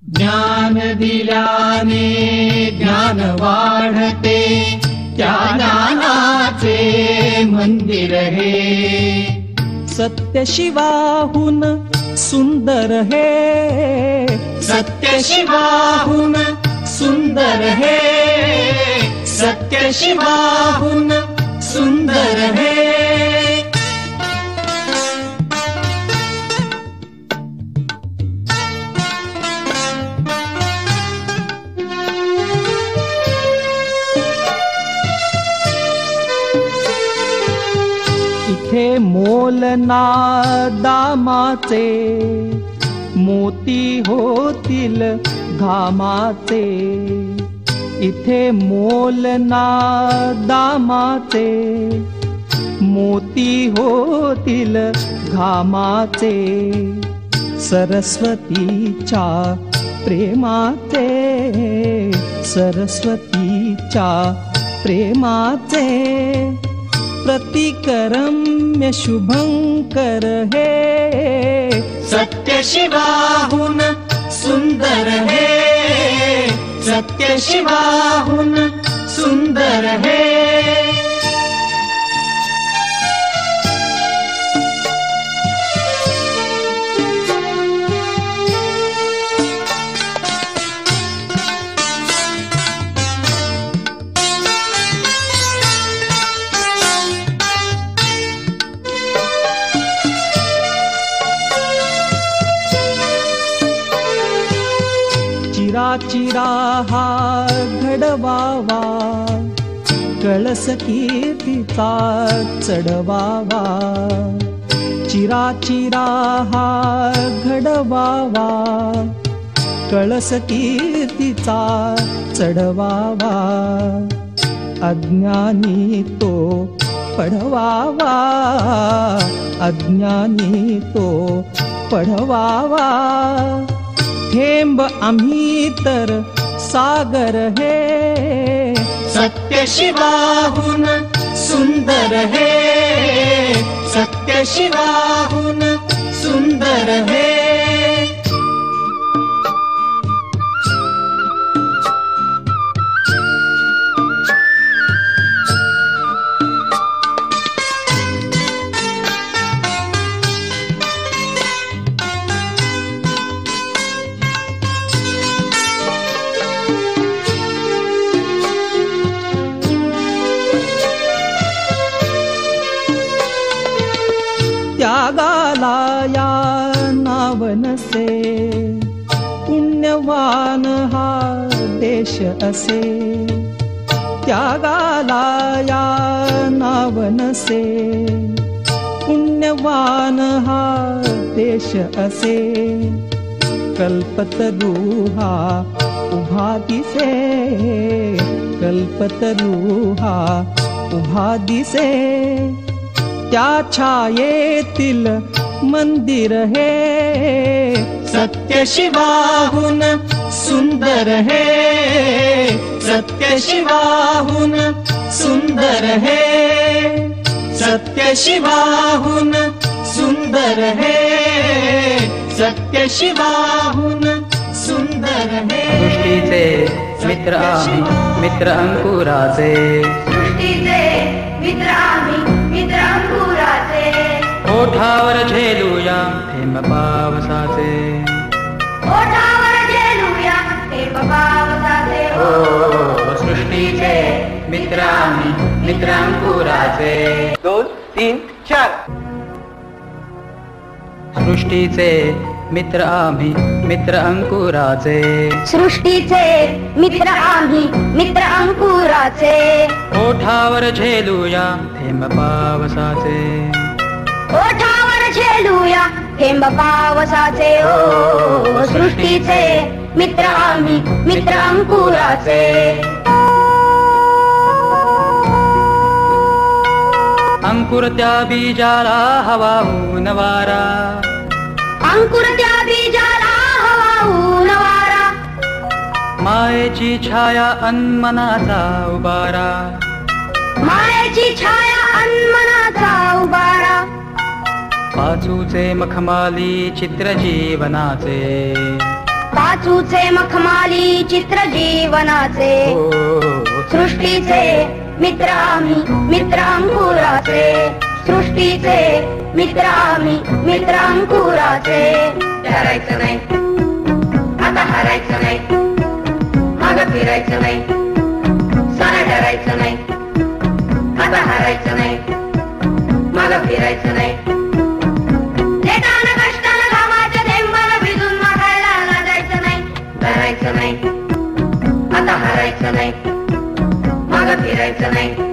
ज्ञान दिल्याने ज्ञान वाढते, त्या ज्ञानाचे मंदिर हे. सत्य शिवाहून सुंदर हे, सत्य शिवाहून सुंदर हे, सत्य शिवाहून सुंदर हे. इथे मोल ना दामाचे, मोती होतील घामाचे. इथे मोल ना दामाचे, मोती होतील घामाचे. सरस्वतीच्या प्रेमाचे, सरस्वतीच्या प्रेमाचे. प्रतिकरम्य शुभंकर हे, सत्य शिवाहून सुंदर हे, सत्य शिवाहून सुंदर हे. चिरा हा घडवावा, कळस कीर्तीचा चढवावा. चिरा हा घडवावा, कळस कीर्तीचा चढवावा. अज्ञानी तो पढवावा, अज्ञानी तो पढवावा. थेंब आम्ही तर सागर हे, सत्य शिवाहून सुंदर हे, सत्य शिवाहून सुंदर हे. त्यागाला या नावनसे, पुण्यवान हा देश असे. त्यागाला या नावनसे, पुण्यवान हा देश असे. कल्पतरू हा उभा दिसे, कल्पतरू हा उभा दिसे. त्या छायेतील मंदिर हे, सत्य शिवाहून सुंदर हे, सत्य शिवाहून सुंदर हे, सत्य शिवाहून सुंदर हे, सत्य शिवाहून सुंदर हे. सृष्टीचे मित्र आम्ही, मित्र अंकुराचे. सृष्टीचे मित्र आम्ही, मित्र अंकुराचे. ओठावर झेलूया थेंब पावसाचे, ओठावर झेलूया थेंब पावसाचे. ओ सृष्टीचे मित्र आम्ही, मित्र अंकुराचे. 2, 3, 4. सृष्टीचे मित्र आम्ही, मित्र अंकुराचे. सृष्टीचे मित्र आम्ही, मित्र अंकुराचे. ओठावर झेलूया थेंब पावसाचे, ओठावर झेलूया थेंब पावसाचे. ओ सृष्टीचे मित्र आम्ही, मित्र अंकुराचे. अंकुर त्या बीजाला हवा ऊन वारा, अंकुर त्या बीजाला हवा ऊन वारा. मायेची छाया अन्मनाचा उबारा, मायेची छाया अन्मनाचा उबारा. पाचूचे मखमाली चित्र जीवनाचे, पाचूचे मखमाली चित्र जीवनाचे सृष्टीचे मित्र आम्ही मित्र अंकुराचे सृष्टीचे मित्र आम्ही मित्र अंकुराचे डरायचं नाही आता हारायचं नाही मागं फिरायचं नाही सारा डरायचं नाही आता हारायचं नाही मागं फिरायचं नाही नेटानं कष्टानं घामाच्या थेंबानं भिजून मागायला लाजायचं नाही डरायचं नाही आता हारायचं नाही मागं फिरायचं नाही